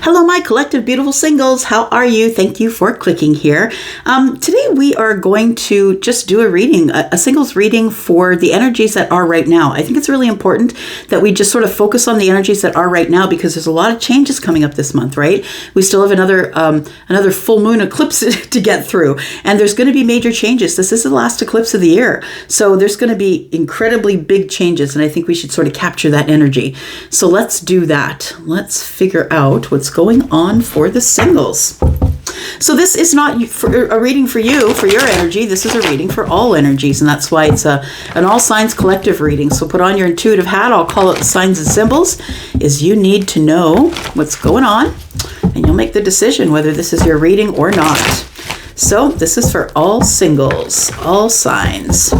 Hello, my collective beautiful singles. How are you? Thank you for clicking here. Today we are going to just do a reading, a singles reading for the energies that are right now. I think it's really important that we just sort of focus on the energies that are right now because there's a lot of changes coming up this month, right? We still have another full moon eclipse to get through, and there's going to be major changes. This is the last eclipse of the year, so there's going to be incredibly big changes, and I think we should sort of capture that energy. So let's do that. Let's figure out what's going on for the singles. So this is not a reading for you, for your energy. This is a reading for all energies, and that's why it's an all signs collective reading. So put on your intuitive hat. I'll call it the signs and symbols, is you need to know what's going on, and you'll make the decision whether this is your reading or not. So this is for all singles, all signs.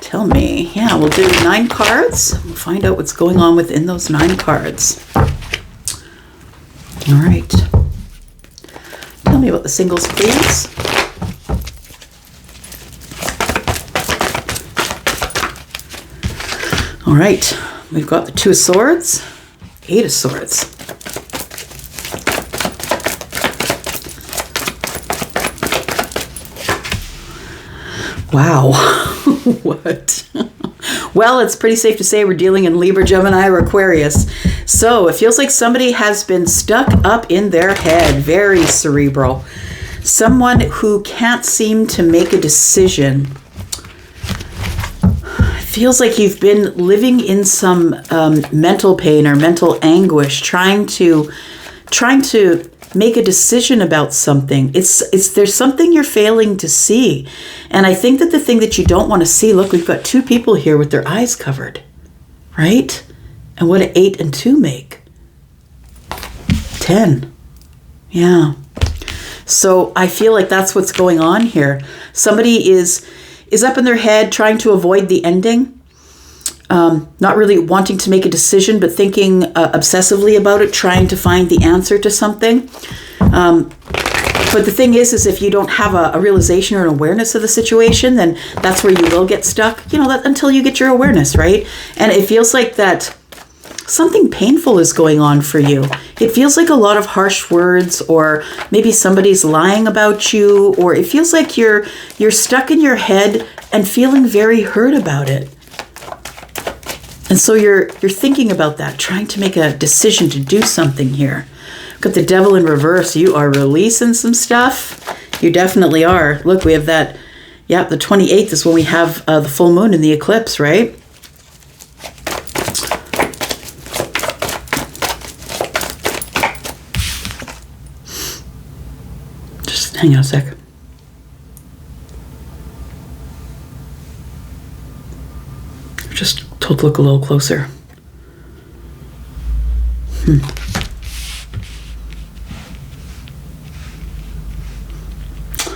Tell me. Yeah, we'll do 9 cards. We'll find out what's going on within those 9 cards. All right. Tell me about the singles, please. All right. We've got the 2 of Swords, 8 of Swords. Wow. What? Well, it's pretty safe to say we're dealing in Libra, Gemini, or Aquarius. So it feels like somebody has been stuck up in their head, very cerebral. Someone who can't seem to make a decision. It feels like you've been living in some mental pain or mental anguish, trying to make a decision about something. There's something you're failing to see. And I think that the thing that you don't want to see, look, we've got 2 people here with their eyes covered, right? And what do 8 and 2 make? 10. Yeah. So I feel like that's what's going on here. Somebody is up in their head trying to avoid the ending. Not really wanting to make a decision, but thinking obsessively about it, trying to find the answer to something. But the thing is if you don't have a realization or an awareness of the situation, then that's where you will get stuck, until you get your awareness, right? And it feels like that something painful is going on for you. It feels like a lot of harsh words, or maybe somebody's lying about you, or it feels like you're stuck in your head and feeling very hurt about it. And so you're thinking about that, trying to make a decision to do something here. Got the Devil in reverse. You are releasing some stuff. You definitely are. Look, we have that. Yeah, the 28th is when we have the full moon in the eclipse, right? Just hang on a sec. Just to look a little closer.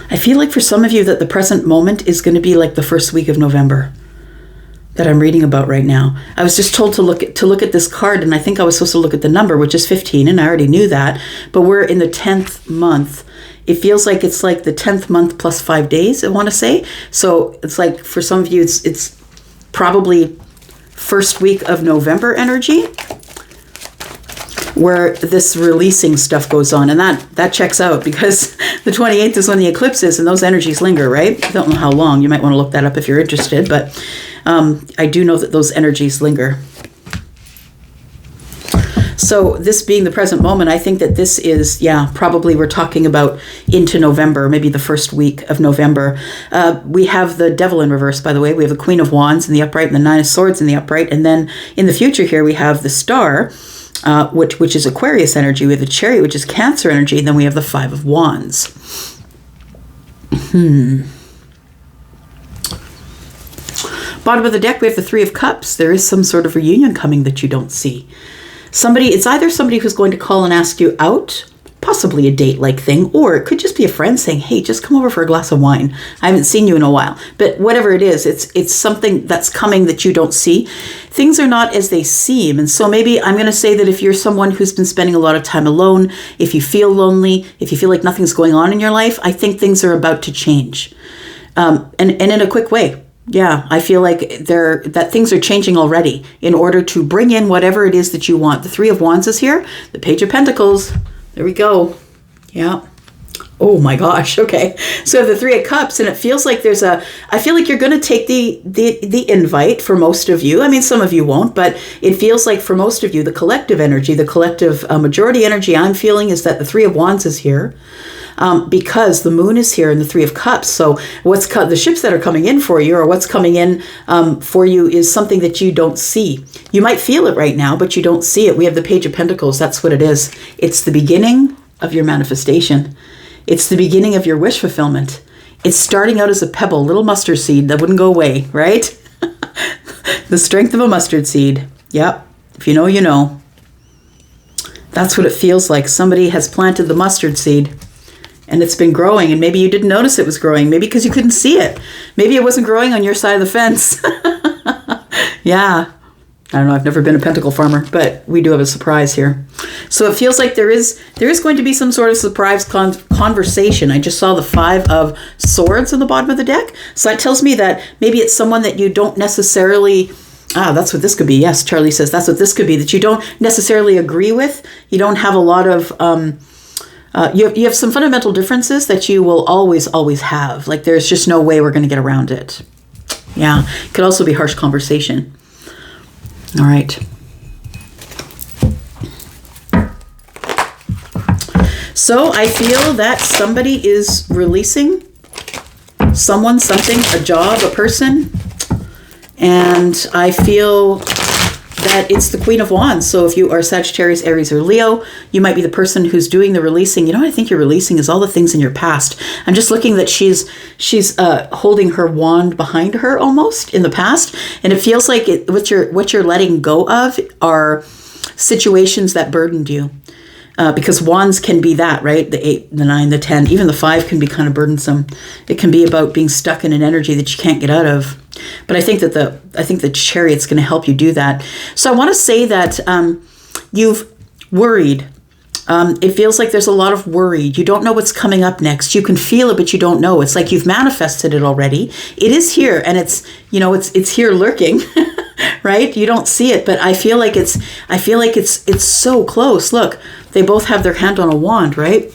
I feel like for some of you that the present moment is going to be like the first week of November that I'm reading about right now. I was just told to look at this card, and I think I was supposed to look at the number, which is 15, and I already knew that, but we're in the 10th month. It feels like it's like the 10th month plus 5 days, I want to say. So it's like for some of you it's probably first week of November energy where this releasing stuff goes on, and that checks out because the 28th is when the eclipse is, and those energies linger, right? I don't know how long. You might want to look that up if you're interested, but I do know that those energies linger. So this being the present moment, I think that this is, probably we're talking about into November, maybe the first week of November. We have the Devil in reverse, by the way. We have the Queen of Wands in the upright and the 9 of Swords in the upright. And then in the future here, we have the Star, which is Aquarius energy. We have the Chariot, which is Cancer energy. And then we have the 5 of Wands. Bottom of the deck, we have the 3 of Cups. There is some sort of reunion coming that you don't see. It's either somebody who's going to call and ask you out, possibly a date-like thing, or it could just be a friend saying, hey, just come over for a glass of wine. I haven't seen you in a while. But whatever it is, it's something that's coming that you don't see. Things are not as they seem. And so maybe I'm going to say that if you're someone who's been spending a lot of time alone, if you feel lonely, if you feel like nothing's going on in your life, I think things are about to change. And in a quick way. Yeah, I feel like that things are changing already in order to bring in whatever it is that you want. The Three of Wands is here. The Page of Pentacles. There we go. Yeah. Oh my gosh. Okay. So the Three of Cups, and it feels like I feel like you're going to take the invite for most of you. I mean, some of you won't, but it feels like for most of you, the collective energy, the collective majority energy I'm feeling is that the Three of Wands is here. Because the moon is here in the Three of Cups. So the ships that are coming in for you, or what's coming in for you, is something that you don't see. You might feel it right now, but you don't see it. We have the Page of Pentacles. That's what it is. It's the beginning of your manifestation. It's the beginning of your wish fulfillment. It's starting out as a pebble, little mustard seed that wouldn't go away, right? The strength of a mustard seed. Yep. If you know, you know. That's what it feels like. Somebody has planted the mustard seed and it's been growing, and maybe you didn't notice it was growing. Maybe because you couldn't see it. Maybe it wasn't growing on your side of the fence. Yeah. I don't know, I've never been a pentacle farmer, but we do have a surprise here. So it feels like there is going to be some sort of surprise conversation. I just saw the Five of Swords on the bottom of the deck. So that tells me that maybe it's someone that you don't necessarily, that's what this could be. Yes, Charlie says that's what this could be, that you don't necessarily agree with. You don't have a lot of, you have some fundamental differences that you will always have. Like there's just no way we're going to get around it. Yeah, it could also be harsh conversation. All right. So I feel that somebody is releasing someone, something, a job, a person. And I feel that it's the Queen of Wands. So if you are Sagittarius, Aries, or Leo, you might be the person who's doing the releasing. You know what I think you're releasing is all the things in your past. I'm just looking that she's holding her wand behind her almost in the past. And it feels like what you're letting go of are situations that burdened you. Because wands can be that, right? The 8, the 9, the 10, even the 5 can be kind of burdensome. It can be about being stuck in an energy that you can't get out of. But I think that the Chariot's going to help you do that. So I want to say that you've worried. It feels like there's a lot of worry. You don't know what's coming up next. You can feel it, but you don't know. It's like you've manifested it already. It is here, and it's here lurking, right? You don't see it, but I feel like it's so close. Look, they both have their hand on a wand, right?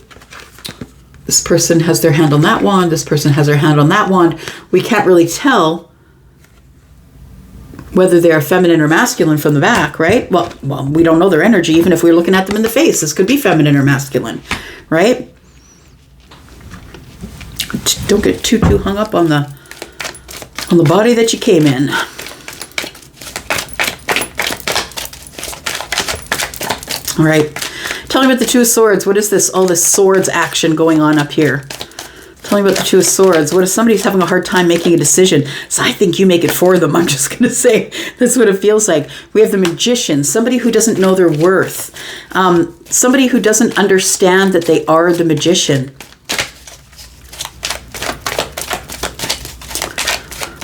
This person has their hand on that wand. This person has their hand on that wand. We can't really tell whether they are feminine or masculine from the back, right? Well, we don't know their energy, even if we're looking at them in the face. This could be feminine or masculine, right? Don't get too hung up on the body that you came in. All right. Tell me about the Two of Swords. What is this? All this swords action going on up here. Tell me about the Two of Swords. What if somebody's having a hard time making a decision? So I think you make it for them. I'm just going to say that's what it feels like. We have the Magician, somebody who doesn't know their worth. Somebody who doesn't understand that they are the magician.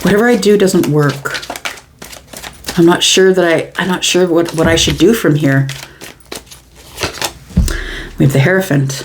Whatever I do doesn't work. I'm not sure what I should do from here. We have the Hierophant.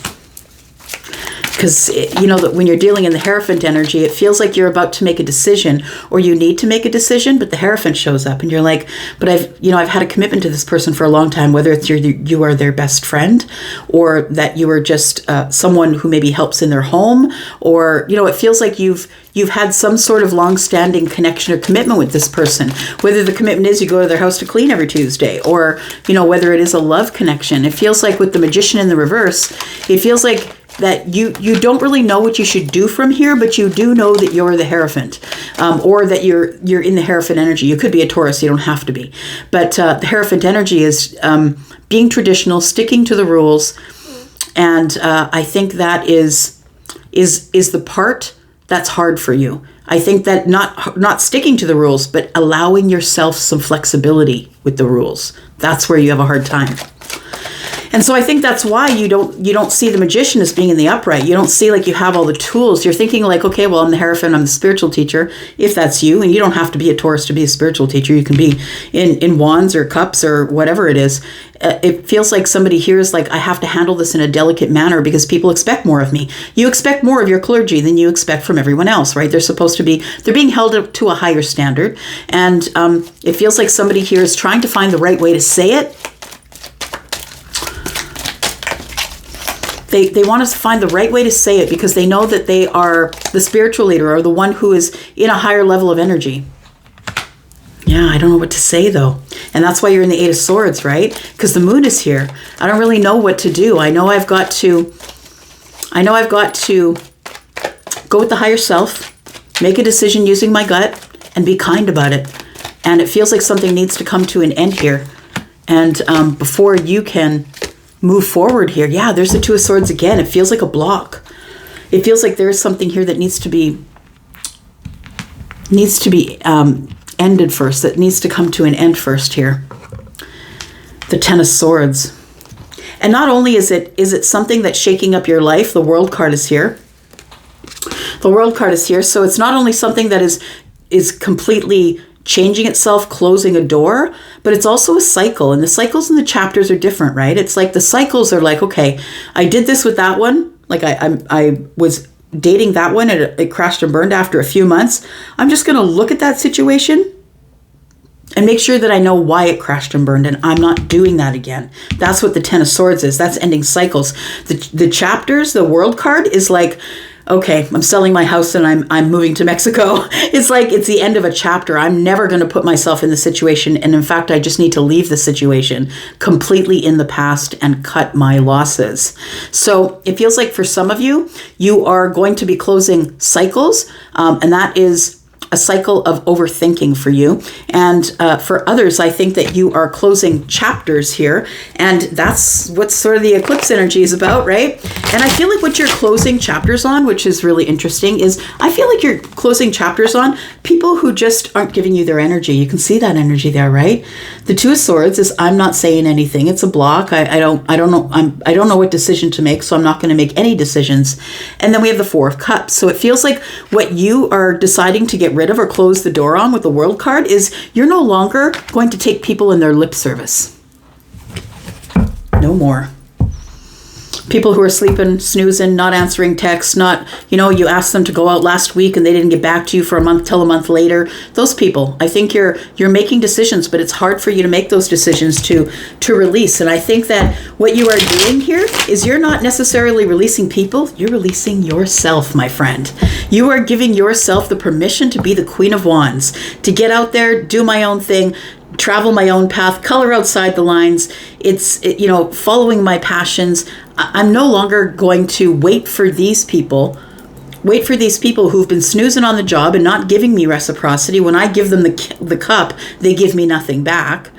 Because, that when you're dealing in the Hierophant energy, it feels like you're about to make a decision, or you need to make a decision, but the Hierophant shows up and you're like, but I've had a commitment to this person for a long time, whether it's you are their best friend, or that you are just someone who maybe helps in their home, or, it feels like you've had some sort of long-standing connection or commitment with this person, whether the commitment is you go to their house to clean every Tuesday, or, whether it is a love connection. It feels like with the Magician in the reverse, it feels like that you don't really know what you should do from here, but you do know that you're the Hierophant, or that you're in the Hierophant energy. You could be a Taurus, you don't have to be. But the Hierophant energy is being traditional, sticking to the rules, and I think that is the part that's hard for you. I think that not sticking to the rules, but allowing yourself some flexibility with the rules. That's where you have a hard time. And so I think that's why you don't see the Magician as being in the upright. You don't see like you have all the tools. You're thinking like, okay, well, I'm the Hierophant, I'm the spiritual teacher, if that's you. And you don't have to be a Taurus to be a spiritual teacher. You can be in wands or cups or whatever it is. It feels like somebody here is like, I have to handle this in a delicate manner because people expect more of me. You expect more of your clergy than you expect from everyone else, right? They're being held up to a higher standard. And it feels like somebody here is trying to find the right way to say it. They want to find the right way to say it because they know that they are the spiritual leader or the one who is in a higher level of energy. Yeah, I don't know what to say though. And that's why you're in the Eight of Swords, right? Because the Moon is here. I don't really know what to do. I know I've got to go with the higher self, make a decision using my gut, and be kind about it. And it feels like something needs to come to an end here. And before you can move forward here. Yeah, there's the Two of Swords again. It feels like a block. It feels like there's something here that needs to be ended first, that needs to come to an end first here. The Ten of Swords. And not only is it something that's shaking up your life, the World card is here. The World card is here, so it's not only something that is completely changing itself, closing a door, but it's also a cycle. And the cycles and the chapters are different, right? It's like the cycles are like, okay, I did this with that one. Like I was dating that one and it crashed and burned after a few months. I'm just going to look at that situation and make sure that I know why it crashed and burned, and I'm not doing that again. That's what the Ten of Swords is. That's ending cycles. The chapters, the World card is like, okay, I'm selling my house and I'm moving to Mexico. It's like it's the end of a chapter. I'm never going to put myself in the situation. And in fact, I just need to leave the situation completely in the past and cut my losses. So it feels like for some of you, you are going to be closing cycles. And that is a cycle of overthinking for you. And for others, I think that you are closing chapters here. And that's what sort of the eclipse energy is about, right? And I feel like what you're closing chapters on, which is really interesting, is I feel like you're closing chapters on people who just aren't giving you their energy. You can see that energy there, right? The Two of Swords is I'm not saying anything. It's a block. I don't know what decision to make, so I'm not going to make any decisions. And then we have the Four of Cups. So it feels like what you are deciding to get rid of or close the door on with the World card is you're no longer going to take people in their lip service. No more. People who are sleeping, snoozing, not answering texts, not, you asked them to go out last week and they didn't get back to you for a month till a month later. Those people, I think you're making decisions, but it's hard for you to make those decisions to release. And I think that what you are doing here is you're not necessarily releasing people, you're releasing yourself, my friend. You are giving yourself the permission to be the Queen of Wands, to get out there, do my own thing, travel my own path, color outside the lines. It's following my passions. I'm no longer going to wait for these people who've been snoozing on the job and not giving me reciprocity. When I give them the cup, they give me nothing back.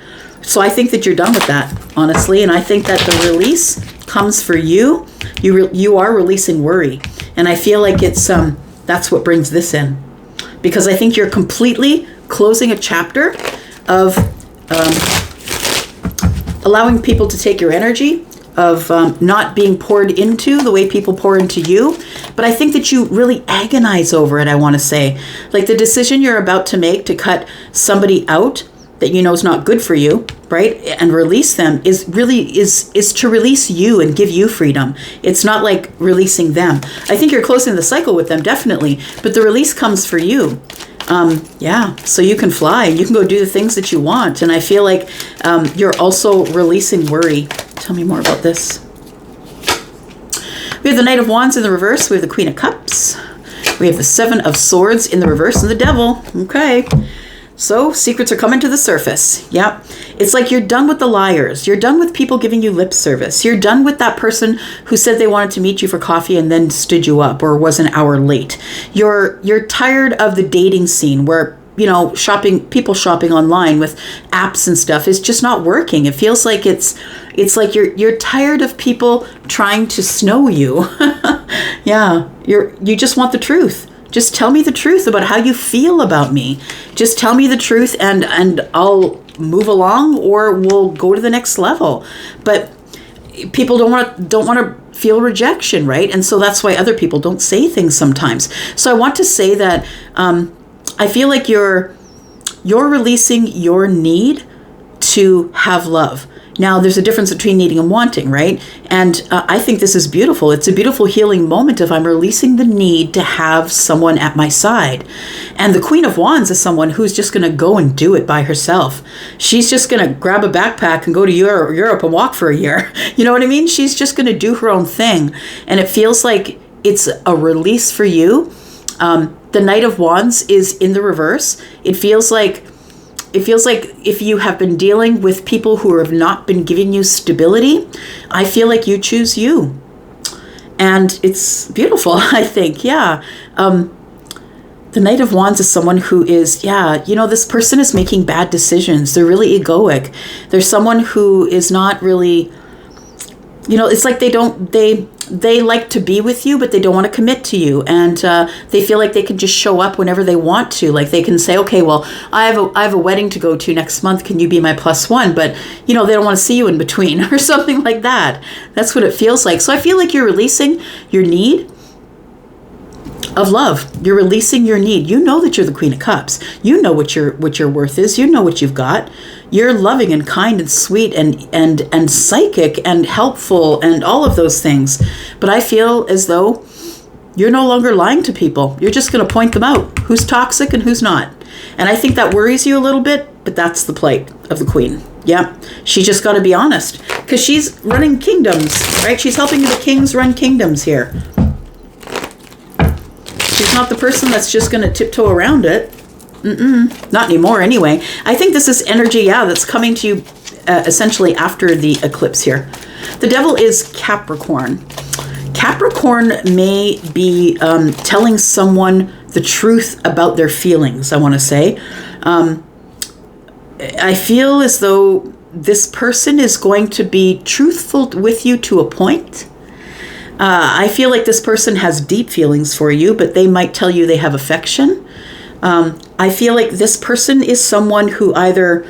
So I think that you're done with that, honestly. And I think that the release comes for you. You are releasing worry. And I feel like it's that's what brings this in. Because I think you're completely closing a chapter of allowing people to take your energy, of not being poured into the way people pour into you. But I think that you really agonize over it, I want to say. Like the decision you're about to make to cut somebody out that you know is not good for you, right? And release them is to release you and give you freedom. It's not like releasing them. I think you're closing the cycle with them, definitely. But the release comes for you. So you can fly and you can go do the things that you want. And I feel like you're also releasing worry. Tell me more about this. We have the Knight of Wands in the reverse. We have the Queen of Cups. We have the Seven of Swords in the reverse and the Devil. Okay. So secrets are coming to the surface. Yep. It's like you're done with the liars. You're done with people giving you lip service. You're done with that person who said they wanted to meet you for coffee and then stood you up or was an hour late. You're tired of the dating scene where, people shopping online with apps and stuff is just not working. It feels like it's like you're tired of people trying to snow you. Yeah. You just want the truth. Just tell me the truth about how you feel about me. Just tell me the truth and I'll move along or we'll go to the next level. But people don't want to feel rejection, right? And so that's why other people don't say things sometimes. So I want to say that I feel like you're releasing your need to have love. Now, there's a difference between needing and wanting, right? And I think this is beautiful. It's a beautiful healing moment if I'm releasing the need to have someone at my side. And the Queen of Wands is someone who's just going to go and do it by herself. She's just going to grab a backpack and go to Europe and walk for a year. You know what I mean? She's just going to do her own thing. And it feels like it's a release for you. The Knight of Wands is in the reverse. It feels like if you have been dealing with people who have not been giving you stability, I feel like you choose you. And it's beautiful, I think. Yeah. The Knight of Wands is someone who is, this person is making bad decisions. They're really egoic. There's someone who is not really, it's like they like to be with you, but they don't want to commit to you. And they feel like they can just show up whenever they want to. Like they can say, okay, well, I have a wedding to go to next month. Can you be my +1? But, they don't want to see you in between or something like that. That's what it feels like. So I feel like you're releasing your need of love. You're releasing your need. You know that you're the Queen of Cups. You know what your worth is. You know what you've got. You're loving and kind and sweet and psychic and helpful and all of those things. But I feel as though you're no longer lying to people. You're just going to point them out. Who's toxic and who's not. And I think that worries you a little bit, but that's the plight of the Queen. Yeah. She just got to be honest because she's running kingdoms, right? She's helping the kings run kingdoms here. She's not the person that's just going to tiptoe around it. Not anymore anyway. I think this is energy, that's coming to you essentially after the eclipse here. The Devil is Capricorn. Capricorn may be telling someone the truth about their feelings, I want to say. I feel as though this person is going to be truthful with you to a point. I feel like this person has deep feelings for you, but they might tell you they have affection. I feel like this person is someone who either,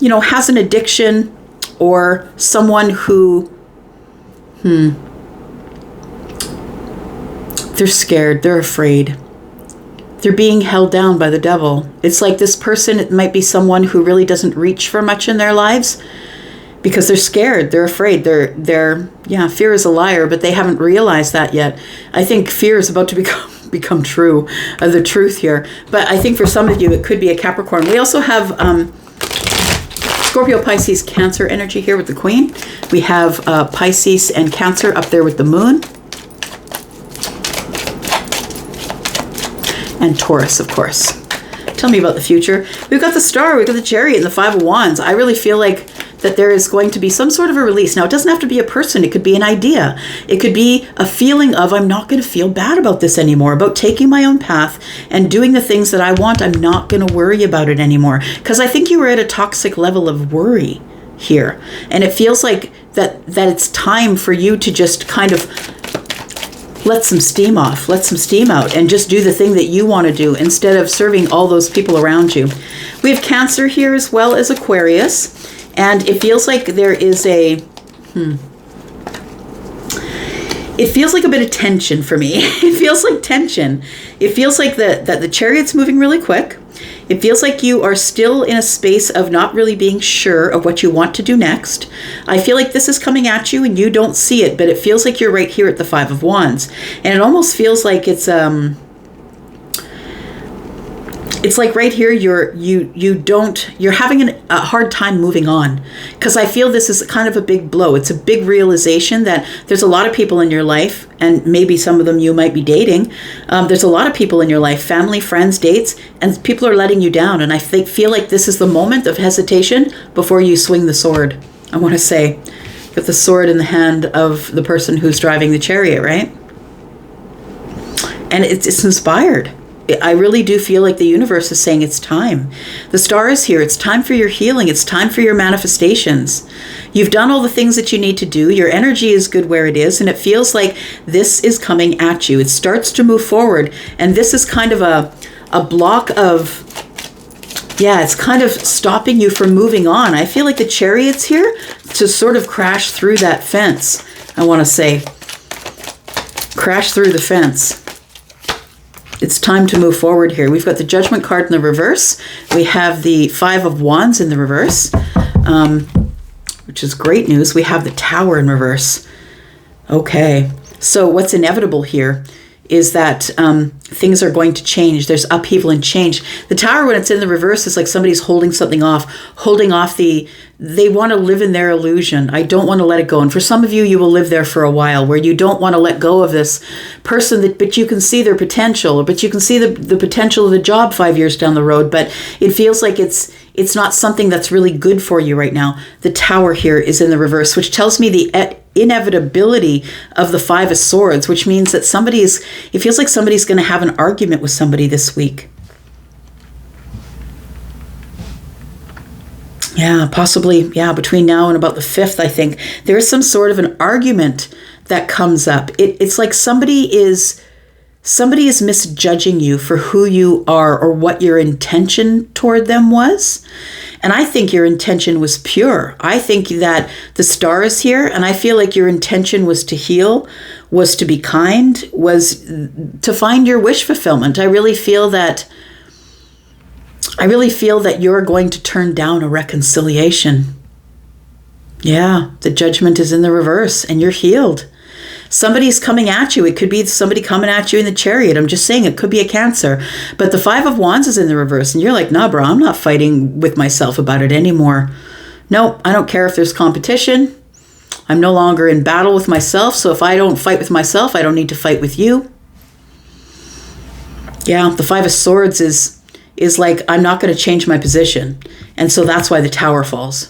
has an addiction or someone who, they're scared, they're afraid. They're being held down by the devil. It's like this person, it might be someone who really doesn't reach for much in their lives because they're scared, they're afraid, fear is a liar, but they haven't realized that yet. I think fear is about to become true, the truth here. But I think for some of you, it could be a Capricorn. We also have Scorpio, Pisces, Cancer energy here with the Queen. We have Pisces and Cancer up there with the Moon. And Taurus, of course. Tell me about the future. We've got the Star, we've got the Chariot, and the Five of Wands. I really feel like that there is going to be some sort of a release. Now, it doesn't have to be a person. It could be an idea. It could be a feeling of, I'm not going to feel bad about this anymore, about taking my own path and doing the things that I want. I'm not going to worry about it anymore. Because I think you were at a toxic level of worry here. And it feels like that it's time for you to just kind of let some steam off, let some steam out, and just do the thing that you want to do instead of serving all those people around you. We have Cancer here as well as Aquarius. And it feels like there is it feels like a bit of tension for me. It feels like tension. It feels like that the Chariot's moving really quick. It feels like you are still in a space of not really being sure of what you want to do next. I feel like this is coming at you and you don't see it, but it feels like you're right here at the Five of Wands. And it almost feels like it's like right here you're having a hard time moving on, because I feel this is kind of a big blow. It's a big realization that there's a lot of people in your life, and maybe some of them you might be dating. There's a lot of people in your life, family, friends, dates, and people are letting you down. And I feel like this is the moment of hesitation before you swing the sword. I want to say, got the sword in the hand of the person who's driving the chariot, right? And it's inspired. I really do feel like the universe is saying it's time. The Star is here. It's time for your healing. It's time for your manifestations. You've done all the things that you need to do. Your energy is good where it is, and it feels like this is coming at you. It starts to move forward, and this is kind of a block of Yeah, it's kind of stopping you from moving on. I feel like the Chariot's here to sort of crash through that fence. I want to say, crash through the fence. It's time to move forward here. We've got the Judgment card in the reverse. We have the Five of Wands in the reverse, which is great news. We have the Tower in reverse. Okay, so what's inevitable here is that things are going to change. There's upheaval and change. The Tower, when it's in the reverse, is like somebody's holding something off, they want to live in their illusion. I don't want to let it go. And for some of you, you will live there for a while where you don't want to let go of this person, but you can see their potential, but you can see the potential of the job 5 years down the road, but it feels like it's not something that's really good for you right now. The Tower here is in the reverse, which tells me the inevitability of the Five of Swords, which means that it feels like somebody's going to have an argument with somebody this week. Yeah, possibly, yeah, between now and about the 5th, I think. There is some sort of an argument that comes up. It's like somebody is misjudging you for who you are or what your intention toward them was. And I think your intention was pure. I think that the Star is here, and I feel like your intention was to heal, was to be kind, was to find your wish fulfillment. I really feel that you're going to turn down a reconciliation. Yeah, the Judgment is in the reverse, and you're healed. Somebody's coming at you. It could be somebody coming at you in the Chariot. I'm just saying it could be a Cancer. But the Five of Wands is in the reverse. And you're like, nah, bro, I'm not fighting with myself about it anymore. No, I don't care if there's competition. I'm no longer in battle with myself. So if I don't fight with myself, I don't need to fight with you. Yeah, the Five of Swords is like, I'm not going to change my position. And so that's why the Tower falls.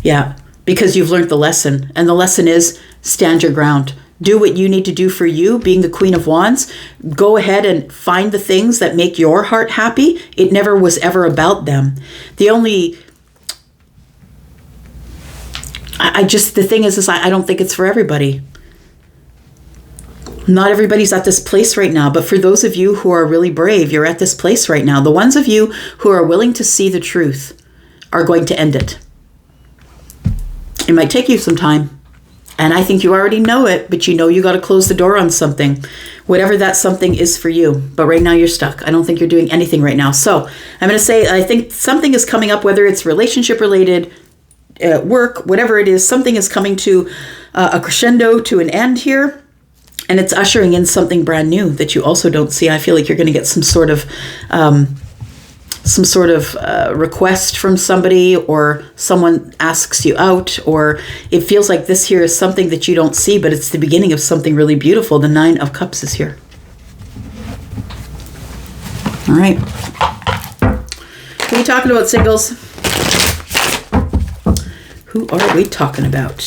Yeah, because you've learned the lesson. And the lesson is stand your ground. Do what you need to do for you, being the Queen of Wands. Go ahead and find the things that make your heart happy. It never was ever about them. The thing is I don't think it's for everybody. Not everybody's at this place right now, but for those of you who are really brave, you're at this place right now. The ones of you who are willing to see the truth are going to end it. It might take you some time. And I think you already know it, but you know you got to close the door on something, whatever that something is for you. But right now you're stuck. I don't think you're doing anything right now. So I'm going to say, I think something is coming up, whether it's relationship related, work, whatever it is, something is coming to a crescendo, to an end here. And it's ushering in something brand new that you also don't see. I feel like you're going to get some sort of request from somebody, or someone asks you out, or it feels like this here is something that you don't see, but it's the beginning of something really beautiful. The Nine of Cups is here. All right. Who are you talking about, singles? Who are we talking about?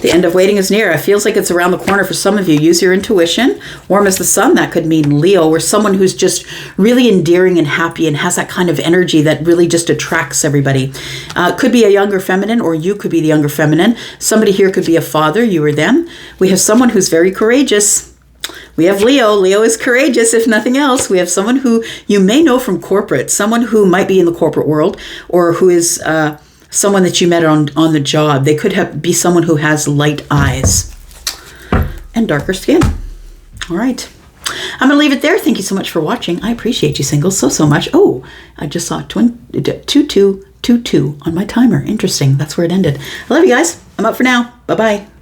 The end of waiting is near. It feels like it's around the corner for some of you. Use your intuition. Warm as the sun. That could mean Leo, or someone who's just really endearing and happy and has that kind of energy that really just attracts everybody. Could be a younger feminine, or you could be the younger feminine. Somebody here could be a father, you or them. We have someone who's very courageous. We have Leo. Leo is courageous, if nothing else. We have someone who you may know from corporate, someone who might be in the corporate world, or who is someone that you met on the job. They could be someone who has light eyes and darker skin. All right. I'm going to leave it there. Thank you so much for watching. I appreciate you, singles, so much. Oh, I just saw 2222 on my timer. Interesting. That's where it ended. I love you guys. I'm up for now. Bye-bye.